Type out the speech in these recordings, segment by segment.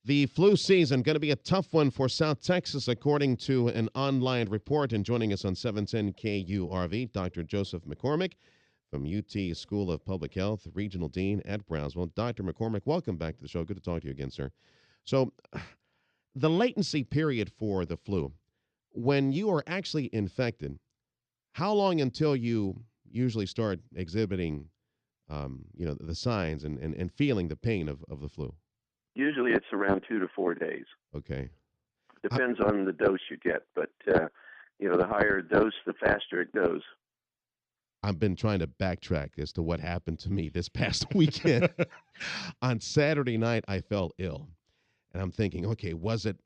The flu season going to be a tough one for South Texas, according to an online report. And joining us on 710 KURV, Dr. Joseph McCormick from UT School of Public Health, Regional Dean at Brownsville. Dr. McCormick, welcome back to the show. Good to talk to you again, sir. So, the latency period for the flu, when you are actually infected, how long until you usually start exhibiting, the signs and feeling the pain of the flu? Usually it's around 2 to 4 days. Okay. Depends on the dose you get, but the higher dose, the faster it goes. I've been trying to backtrack as to what happened to me this past weekend. On Saturday night, I fell ill, and I'm thinking, okay, was it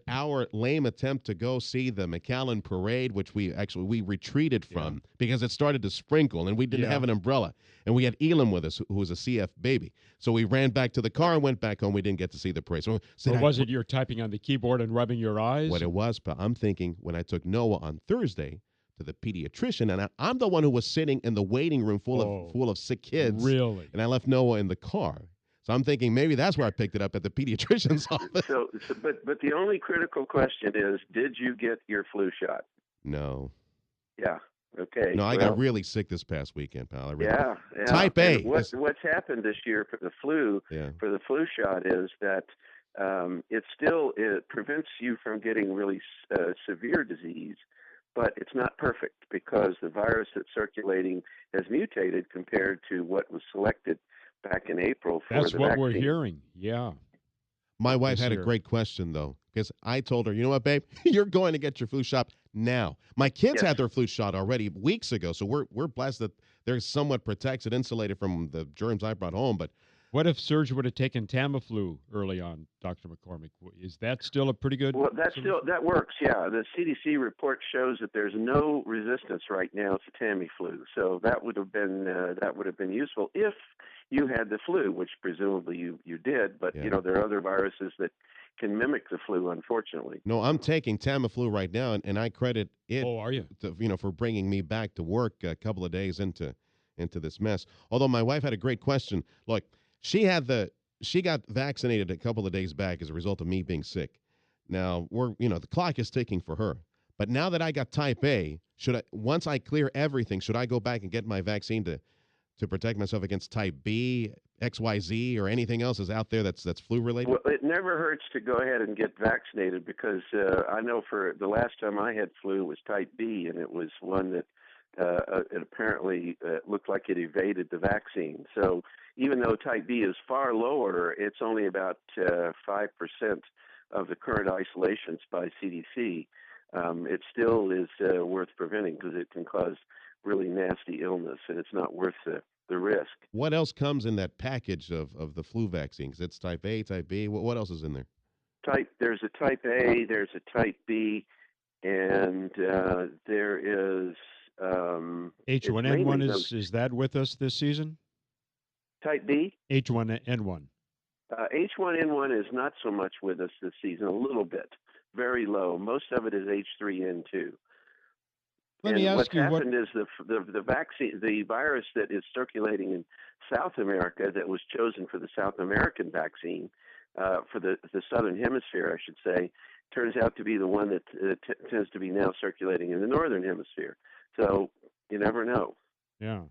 our lame attempt to go see the McAllen parade, which we retreated from because it started to sprinkle and we didn't have an umbrella, and we had Elam with us, who was a CF baby, so we ran back to the car and went back home. We didn't get to see the parade. So or was it you're typing on the keyboard and rubbing your eyes? What it was, but I'm thinking when I took Noah on Thursday to the pediatrician, and I'm the one who was sitting in the waiting room full of sick kids. Really? And I left Noah in the car. So I'm thinking maybe that's where I picked it up, at the pediatrician's office. But the only critical question is, did you get your flu shot? No. Yeah. Okay. No, I got really sick this past weekend, pal. Yeah. Type A. What's happened this year for the flu shot is that it prevents you from getting really severe disease, but it's not perfect because the virus that's circulating has mutated compared to what was selected back in April for That's the what vaccine. we're hearing. Yeah. My wife had a great question, though, because I told her, you know what, babe? You're going to get your flu shot now. My kids had their flu shot already weeks ago, so we're blessed that they're somewhat protected, insulated from the germs I brought home. But what if Sergio would have taken Tamiflu early on, Dr. McCormick? Is that still a pretty good? Well, that works. Yeah, the CDC report shows that there's no resistance right now to Tamiflu, so that would have been useful if you had the flu, which presumably you did. But there are other viruses that can mimic the flu, unfortunately. No, I'm taking Tamiflu right now, and I credit it. Oh, are you? For bringing me back to work a couple of days into this mess. Although my wife had a great question. Look, she got vaccinated a couple of days back as a result of me being sick. Now the clock is ticking for her. But now that I got Type A, once I clear everything, should I go back and get my vaccine to protect myself against Type B, XYZ, or anything else is out there that's flu related? Well, it never hurts to go ahead and get vaccinated because I know for the last time I had flu was Type B, and it was one that it apparently looked like it evaded the vaccine. So even though Type B is far lower, it's only about 5% of the current isolations by CDC. It still is worth preventing because it can cause really nasty illness, and it's not worth the risk. What else comes in that package of the flu vaccine? Because it's Type A, Type B. What else is in there? There's a Type A, there's a Type B, and there is H1N1. Is that with us this season? Type B? H1N1. H1N1 is not so much with us this season, a little bit, very low. Most of it is H3N2. Let me ask you what's happened is the vaccine, the virus that is circulating in South America that was chosen for the South American vaccine, for the Southern Hemisphere, I should say, turns out to be the one that tends to be now circulating in the Northern Hemisphere. So you never know. Yeah.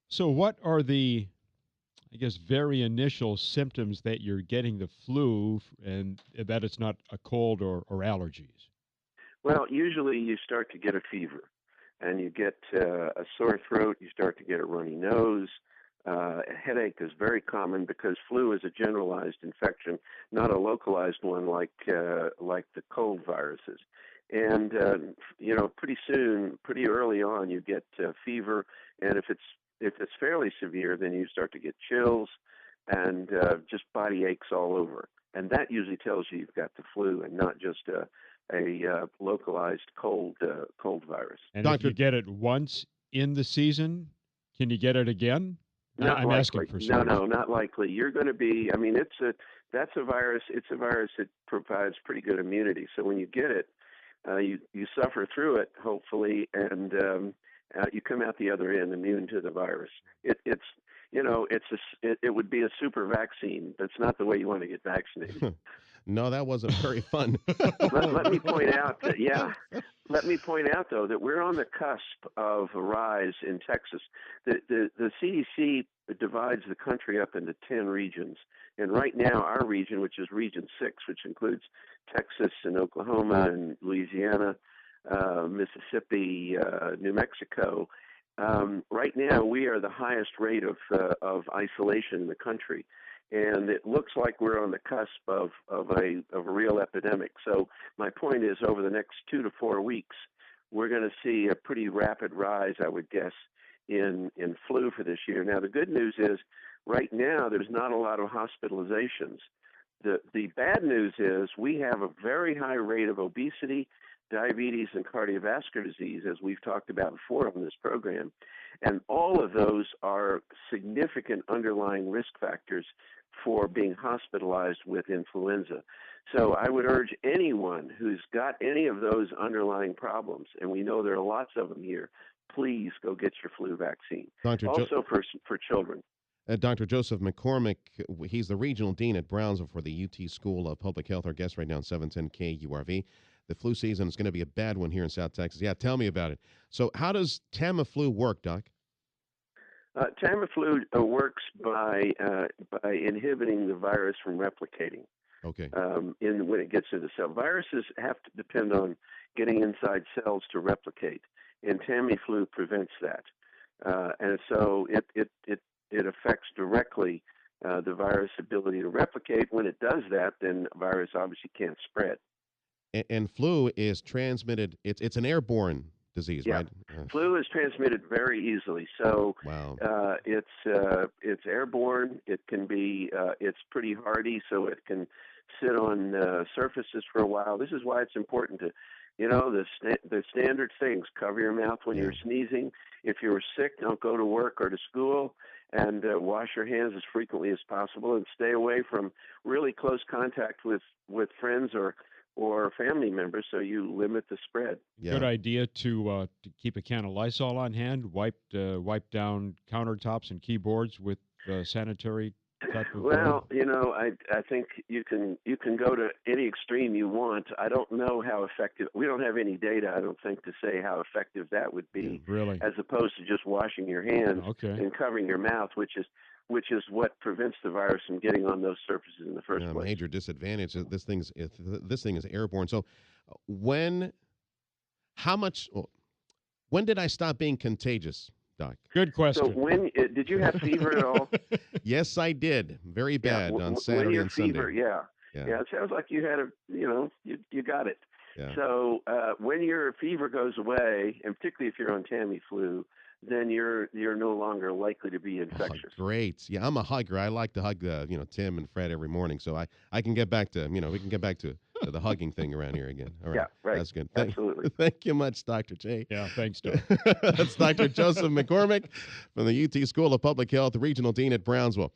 So what are the, very initial symptoms that you're getting the flu and that it's not a cold or allergies? Well, usually you start to get a fever, and you get a sore throat. You start to get a runny nose. A headache is very common because flu is a generalized infection, not a localized one like the cold viruses. And pretty early on, you get fever, and if it's fairly severe, then you start to get chills and just body aches all over. And that usually tells you you've got the flu and not just a localized cold virus. And if you get it once in the season, can you get it again? I'm asking for service. No, not likely. You're going to be. I mean, that's a virus. It's a virus that provides pretty good immunity. So when you get it, you suffer through it, hopefully, and you come out the other end immune to the virus. it would be a super vaccine. That's not the way you want to get vaccinated. No, that wasn't very fun. Let me point out that, let me point out, though, that we're on the cusp of a rise in Texas. The CDC divides the country up into 10 regions. And right now, our region, which is Region 6, which includes Texas and Oklahoma and Louisiana, Mississippi, New Mexico, right now we are the highest rate of isolation in the country. And it looks like we're on the cusp of a real epidemic. So my point is, over the next 2 to 4 weeks, we're going to see a pretty rapid rise, I would guess, in flu for this year. Now, the good news is, right now, there's not a lot of hospitalizations. The bad news is we have a very high rate of obesity, diabetes, and cardiovascular disease, as we've talked about before on this program. And all of those are significant underlying risk factors for being hospitalized with influenza. So I would urge anyone who's got any of those underlying problems, and we know there are lots of them here, please go get your flu vaccine. Also for children. Dr. Joseph McCormick, he's the regional dean at Brownsville for the UT School of Public Health. Our guest right now on 710 KURV. The flu season is going to be a bad one here in South Texas. Yeah, tell me about it. So how does Tamiflu work, Doc? Tamiflu works by inhibiting the virus from replicating. Okay. When it gets into the cell, viruses have to depend on getting inside cells to replicate, and Tamiflu prevents that. And so it affects directly the virus' ability to replicate. When it does that, then the virus obviously can't spread. And flu is transmitted. It's an airborne disease, right? Flu is transmitted very easily. So wow. It's airborne. It can be it's pretty hardy, so it can sit on surfaces for a while. This is why it's important to, the standard things: cover your mouth when you're sneezing. If you're sick, don't go to work or to school, and wash your hands as frequently as possible, and stay away from really close contact with friends or family members, so you limit the spread. Yeah. Good idea to keep a can of Lysol on hand, wipe down countertops and keyboards with sanitary type of. Well, I think you can go to any extreme you want. I don't know how effective. We don't have any data, I don't think, to say how effective that would be. Really, as opposed to just washing your hands and covering your mouth, which is what prevents the virus from getting on those surfaces in the first place. Major disadvantage. This thing is airborne. So, when did I stop being contagious, Doc? Good question. So did you have fever at all? Yes, I did. Very bad on Saturday and Sunday. Fever, yeah. It sounds like you had you got it. Yeah. So when your fever goes away, and particularly if you're on Tamiflu, then you're no longer likely to be infectious. Oh, great. Yeah, I'm a hugger. I like to hug Tim and Fred every morning, so I can get back to we can get back to the hugging thing around here again. All right. Yeah, right. That's good. Absolutely. Thank you much, Dr. J. Yeah, thanks, Doc. That's Dr. Joseph McCormick from the UT School of Public Health, Regional Dean at Brownsville.